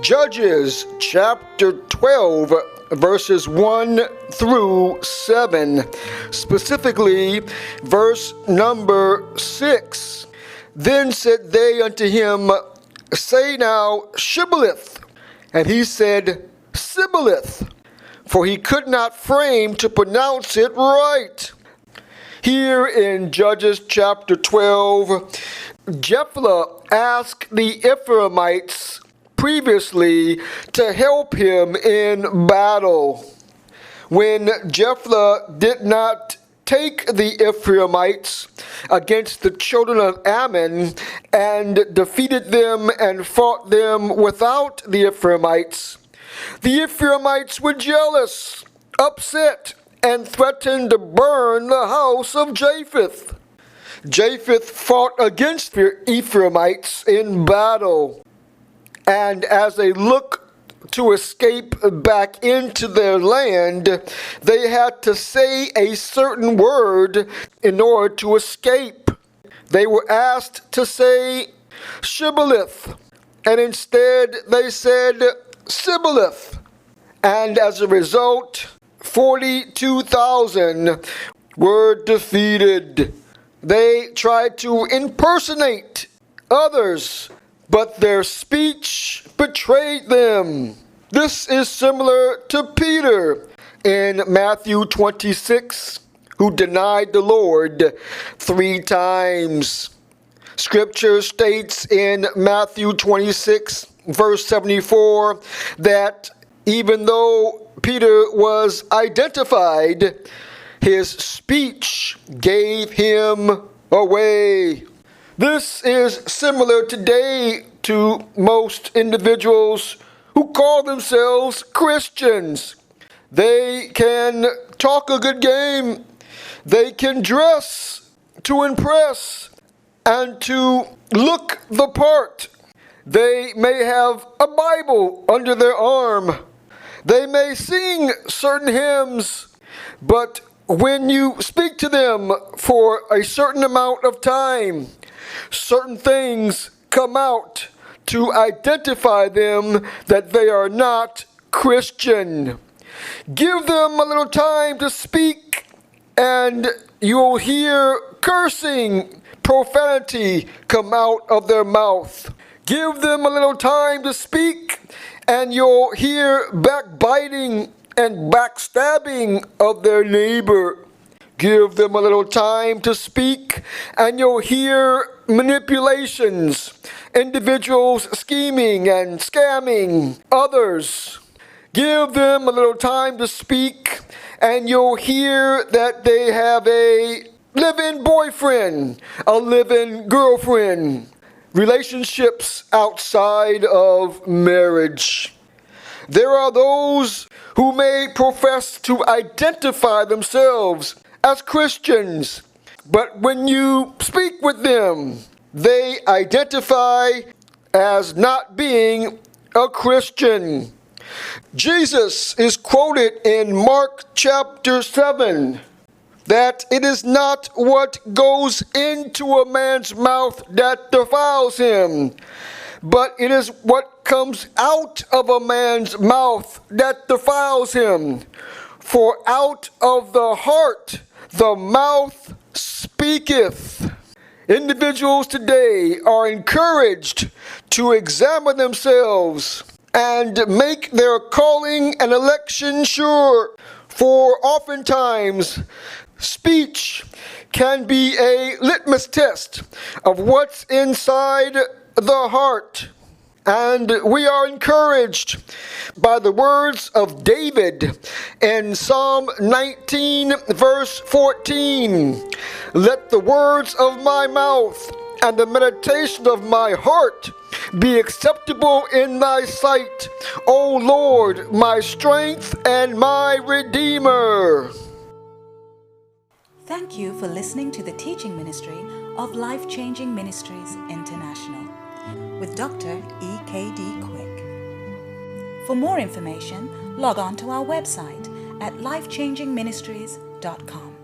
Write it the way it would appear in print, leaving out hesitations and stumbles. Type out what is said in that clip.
Judges chapter 12, verses 1 through 7, specifically verse number 6. Then said they unto him, Say now, Shibboleth. And he said, Shibboleth, for he could not frame to pronounce it right. Here in Judges chapter 12, Jephthah asked the Ephraimites previously to help him in battle. When Jephthah did not take the Ephraimites against the children of Ammon and defeated them and fought them without the Ephraimites were jealous, upset, and threatened to burn the house of Japheth. Japheth fought against the Ephraimites in battle, and as they looked to escape back into their land, they had to say a certain word in order to escape. They were asked to say Shibboleth, and instead they said Shibboleth. And as a result, 42,000 were defeated. They tried to impersonate others, but their speech betrayed them. This is similar to Peter in Matthew 26, who denied the Lord 3 times. Scripture states in Matthew 26, verse 74, that even though Peter was identified, his speech gave him away. This is similar today to most individuals who call themselves Christians. They can talk a good game. They can dress to impress and to look the part. They may have a Bible under their arm. They may sing certain hymns, but when you speak to them for a certain amount of time, certain things come out to identify them that they are not Christian. Give them a little time to speak, and you'll hear cursing, profanity come out of their mouth. Give them a little time to speak, and you'll hear backbiting and backstabbing of their neighbor. Give them a little time to speak, and you'll hear manipulations, individuals scheming and scamming others. Give them a little time to speak, and you'll hear that they have a live-in boyfriend, a live-in girlfriend, relationships outside of marriage. There are those who may profess to identify themselves as Christians, but when you speak with them, they identify as not being a Christian. Jesus is quoted in Mark chapter 7 that it is not what goes into a man's mouth that defiles him, but it is what comes out of a man's mouth that defiles him. For out of the heart the mouth speaketh. Individuals today are encouraged to examine themselves and make their calling and election sure, for oftentimes speech can be a litmus test of what's inside the heart. And we are encouraged by the words of David in Psalm 19, verse 14. Let the words of my mouth and the meditation of my heart be acceptable in thy sight, O Lord, my strength and my Redeemer. Thank you for listening to the teaching ministry of Life Changing Ministries International with Dr. E.K.D. Quick. For more information, log on to our website at lifechangingministries.com.